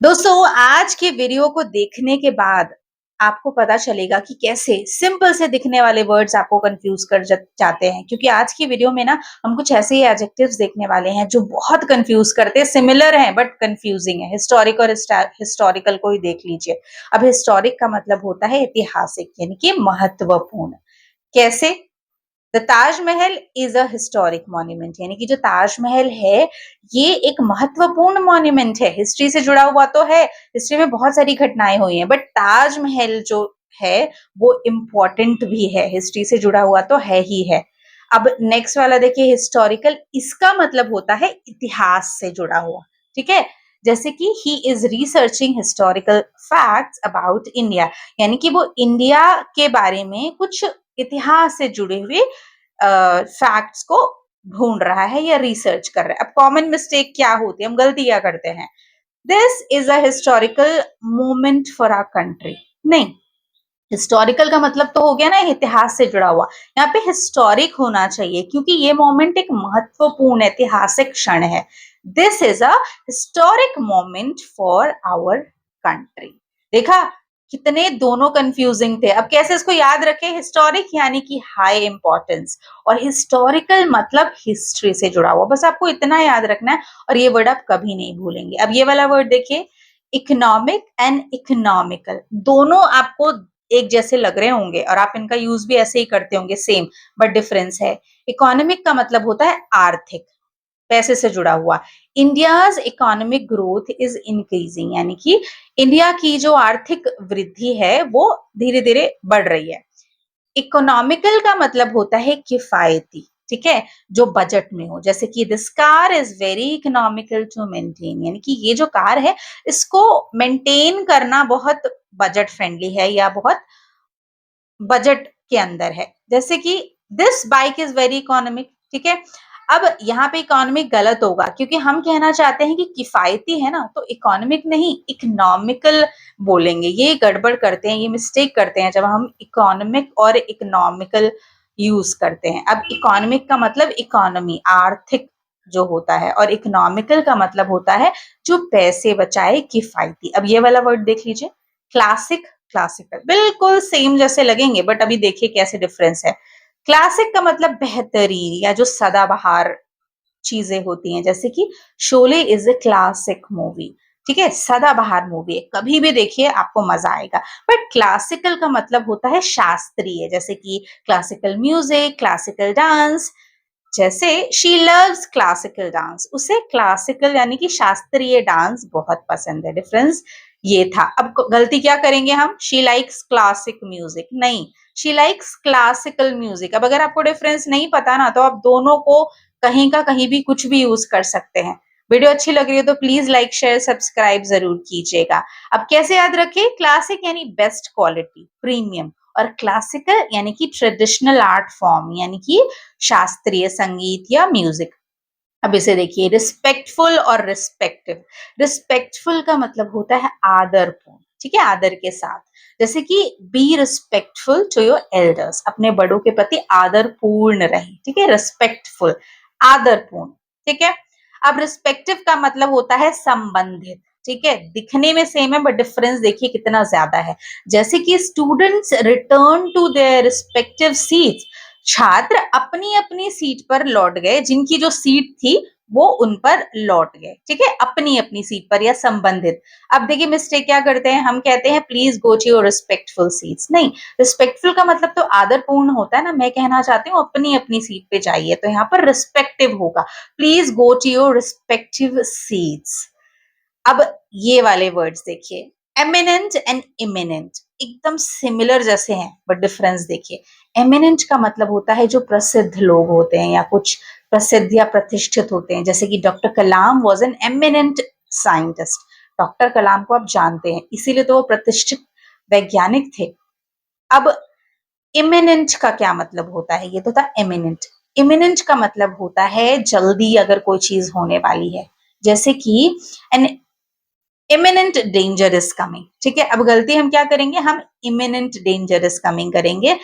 दोस्तों, आज के वीडियो को देखने के बाद आपको पता चलेगा कि कैसे सिंपल से दिखने वाले वर्ड्स आपको कंफ्यूज कर जाते हैं, क्योंकि आज की वीडियो में ना हम कुछ ऐसे ही एडजेक्टिव्स देखने वाले हैं जो बहुत कंफ्यूज करते हैं, सिमिलर हैं बट कंफ्यूजिंग है। हिस्टोरिक और हिस्टोरिकल को ही देख लीजिए। अब हिस्टोरिक का मतलब होता है ऐतिहासिक, यानी कि महत्वपूर्ण। कैसे? The Taj Mahal is a historic monument, यानी कि जो ताजमहल है ये एक महत्वपूर्ण मॉन्यूमेंट है। हिस्ट्री से जुड़ा हुआ तो है, हिस्ट्री में बहुत सारी घटनाएं हुई हैं, बट ताजमहल जो है वो इम्पोर्टेंट भी है, हिस्ट्री से जुड़ा हुआ तो है ही है। अब नेक्स्ट वाला देखिए, हिस्टोरिकल, इसका मतलब होता है इतिहास से जुड़ा हुआ। ठीक है, जैसे कि he is researching historical facts about India, यानी कि वो इंडिया के बारे में कुछ इतिहास से जुड़े हुए फैक्ट्स को ढूंढ रहा है या रिसर्च कर रहा है। अब कॉमन मिस्टेक क्या होती है, हम गलती क्या करते हैं? This is a historical moment for our country. नहीं, हिस्टोरिकल का मतलब तो हो गया ना इतिहास से जुड़ा हुआ। यहाँ पे हिस्टोरिक होना चाहिए क्योंकि ये मोमेंट एक महत्वपूर्ण ऐतिहासिक क्षण है। This is a historic moment for our country. देखा कितने दोनों कंफ्यूजिंग थे। अब कैसे इसको याद रखें? हिस्टोरिक यानी कि हाई इंपॉर्टेंस, और हिस्टोरिकल मतलब हिस्ट्री से जुड़ा हुआ। बस आपको इतना याद रखना है और ये वर्ड आप कभी नहीं भूलेंगे। अब ये वाला वर्ड देखिए, इकोनॉमिक एंड इकोनॉमिकल, दोनों आपको एक जैसे लग रहे होंगे और आप इनका यूज भी ऐसे ही करते होंगे सेम, बट डिफरेंस है। इकोनॉमिक का मतलब होता है आर्थिक, पैसे से जुड़ा हुआ। India's economic growth is increasing, यानी कि इंडिया की जो आर्थिक वृद्धि है वो धीरे धीरे बढ़ रही है। इकोनॉमिकल का मतलब होता है किफायती। ठीक है, जो बजट में हो, जैसे कि this car is very economical to maintain, यानी कि ये जो कार है इसको मेंटेन करना बहुत बजट फ्रेंडली है या बहुत बजट के अंदर है। जैसे कि this bike is very economic. ठीक है, अब यहाँ पे इकोनॉमिक गलत होगा क्योंकि हम कहना चाहते हैं कि किफायती है ना, तो इकोनॉमिक नहीं इकोनॉमिकल बोलेंगे। ये गड़बड़ करते हैं, ये मिस्टेक करते हैं जब हम इकोनॉमिक और इकोनॉमिकल यूज करते हैं। अब इकोनॉमिक का मतलब इकोनॉमी, आर्थिक जो होता है, और इकोनॉमिकल का मतलब होता है जो पैसे बचाए, किफायती। अब ये वाला वर्ड देख लीजिए, क्लासिक, क्लासिकल, बिल्कुल सेम जैसे लगेंगे बट अभी देखिए कैसे डिफरेंस है। क्लासिक का मतलब बेहतरीन या जो सदाबहार चीजें होती हैं, जैसे कि Sholay is a classic movie. ठीक है, सदाबहार मूवी है, कभी भी देखिए आपको मजा आएगा। बट क्लासिकल का मतलब होता है शास्त्रीय, जैसे कि क्लासिकल म्यूजिक, क्लासिकल डांस। जैसे शी लव्स क्लासिकल डांस, उसे क्लासिकल यानी कि शास्त्रीय डांस बहुत पसंद है। डिफरेंस ये था। अब गलती क्या करेंगे हम? शी लाइक्स क्लासिक म्यूजिक, नहीं, शी लाइक्स क्लासिकल म्यूजिक। अब अगर आपको डिफरेंस नहीं पता ना, तो आप दोनों को कहीं का कहीं भी कुछ भी यूज कर सकते हैं। वीडियो अच्छी लग रही है तो प्लीज लाइक शेयर सब्सक्राइब जरूर कीजिएगा। अब कैसे याद रखें? क्लासिक यानी बेस्ट क्वालिटी, प्रीमियम, और क्लासिकल यानी कि ट्रेडिशनल आर्ट फॉर्म, यानी कि शास्त्रीय संगीत या म्यूजिक। अब इसे देखिए, रिस्पेक्टफुल और रिस्पेक्टिव। रिस्पेक्टफुल का मतलब होता है आदरपूर्ण। ठीक है, आदर के साथ। जैसे कि be respectful to your elders, अपने बड़ों के प्रति आदरपूर्ण रहे। ठीक है, रिस्पेक्टफुल, आदरपूर्ण। ठीक है, अब रिस्पेक्टिव का मतलब होता है संबंधित। ठीक है, दिखने में सेम है बट डिफरेंस देखिए कितना ज्यादा है। जैसे कि students return to their respective seats, छात्र अपनी अपनी सीट पर लौट गए, जिनकी जो सीट थी वो उन पर लौट गए। ठीक है, अपनी अपनी सीट पर या संबंधित। अब देखिए मिस्टेक क्या करते हैं, हम कहते हैं please go to your respectful seats. नहीं, रिस्पेक्टफुल का मतलब तो आदरपूर्ण होता है ना, मैं कहना चाहती हूँ अपनी अपनी सीट पे जाइए, तो यहाँ पर रिस्पेक्टिव होगा, please go to your respective seats. अब ये वाले वर्ड्स देखिए, एमिनेंट एंड इमिनेंट, एकदम सिमिलर जैसे हैं बट डिफरेंस देखिए। एमिनेंट का मतलब होता है जो प्रसिद्ध लोग होते हैं या कुछ प्रसिद्ध या प्रतिष्ठित होते हैं, जैसे कि doctor Kalam was an eminent scientist. Doctor Kalam को आप जानते हैं, इसीलिए तो वो प्रतिष्ठित वैज्ञानिक थे। अब इमिनेंट का क्या मतलब होता है? ये तो था एमिनेंट। इमिनेंट का मतलब होता है जल्दी अगर कोई चीज होने वाली है, जैसे कि an imminent danger is coming. ठीक है, अब गलती हम क्या करेंगे? हम इमिनेंट डेंजर इज कमिंग करेंगे।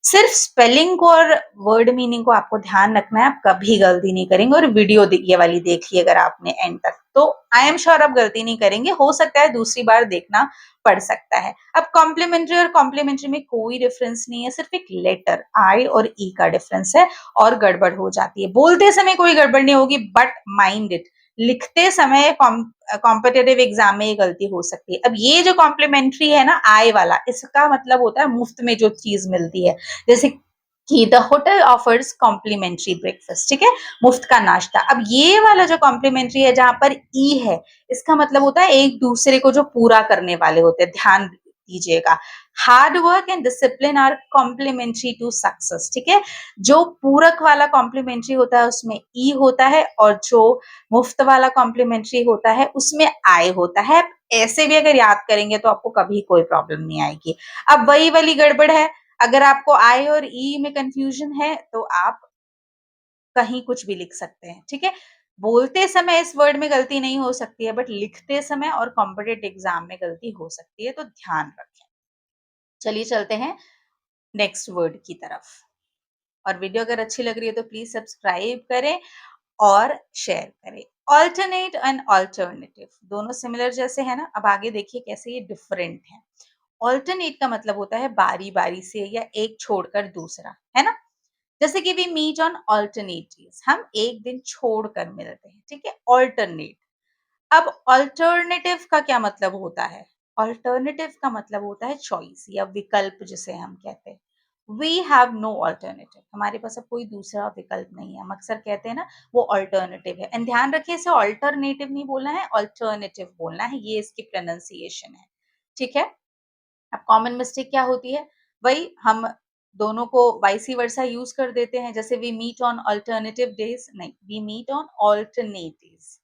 सिर्फ स्पेलिंग को और वर्ड मीनिंग को आपको ध्यान रखना है, आप कभी गलती नहीं करेंगे। और वीडियो ये वाली देख ली अगर आपने एंड तक, तो आई एम श्योर आप गलती नहीं करेंगे। हो सकता है दूसरी बार देखना पड़ सकता है। अब कॉम्प्लीमेंट्री और कॉम्प्लीमेंट्री में कोई डिफरेंस नहीं है, सिर्फ एक लेटर आई और ई का डिफरेंस है और गड़बड़ हो जाती है। बोलते समय कोई गड़बड़ नहीं होगी, बट माइंड इट, लिखते समय कॉम्पिटिटिव एग्जाम में ये गलती हो सकती है। अब ये जो कॉम्प्लीमेंट्री है ना आई वाला, इसका मतलब होता है मुफ्त में जो चीज मिलती है, जैसे कि the hotel offers complimentary breakfast, ठीक है, मुफ्त का नाश्ता। अब ये वाला जो कॉम्प्लीमेंट्री है जहां पर ई है, इसका मतलब होता है एक दूसरे को जो पूरा करने वाले होते हैं। ध्यान दीजिएगा, hard work and discipline are complementary to success, ठीक है। जो पूरक वाला कॉम्प्लीमेंट्री होता है उसमें ई होता है, और जो मुफ्त वाला कॉम्प्लीमेंट्री होता है उसमें आई होता है। ऐसे भी अगर याद करेंगे तो आपको कभी कोई प्रॉब्लम नहीं आएगी। अब वही वाली गड़बड़ है, अगर आपको आई और ई में कंफ्यूजन है तो आप कहीं कुछ भी लिख सकते हैं, ठीक है। बोलते समय इस वर्ड में गलती नहीं हो सकती है, बट लिखते समय और कॉम्पिटेटिव एग्जाम में गलती हो सकती है, तो ध्यान रखें। चलिए चलते हैं नेक्स्ट वर्ड की तरफ। और वीडियो अगर अच्छी लग रही है तो प्लीज सब्सक्राइब करें और शेयर करें। ऑल्टरनेट एंड ऑल्टरनेटिव दोनों सिमिलर जैसे है ना, अब आगे देखिए कैसे ये डिफरेंट है। ऑल्टरनेट का मतलब होता है बारी बारी से या एक छोड़कर दूसरा, है ना। जैसे कि वी मीट ऑन ऑल्टरनेटिव्स, हम एक दिन छोड़कर मिलते हैं, ठीक है, ऑल्टरनेट। अब अल्टरनेटिव का क्या मतलब होता है? अल्टरनेटिव का मतलब होता है चॉइस या विकल्प जिसे हम कहते हैं। वी हैव नो अल्टरनेटिव, हमारे पास अब कोई दूसरा विकल्प नहीं है। हम अक्सर कहते हैं ना वो अल्टरनेटिव है, एंड ध्यान रखिए इसे अल्टरनेटिव नहीं बोलना है, अल्टरनेटिव बोलना है, ये इसकी प्रोनाउंसिएशन है, ठीक है। अब कॉमन मिस्टेक क्या होती है, वही हम दोनों को वाइसी वर्सा यूज कर देते हैं, जैसे we meet on alternative days, नहीं, वी मीट ऑन ऑल्टरनेटिव्स,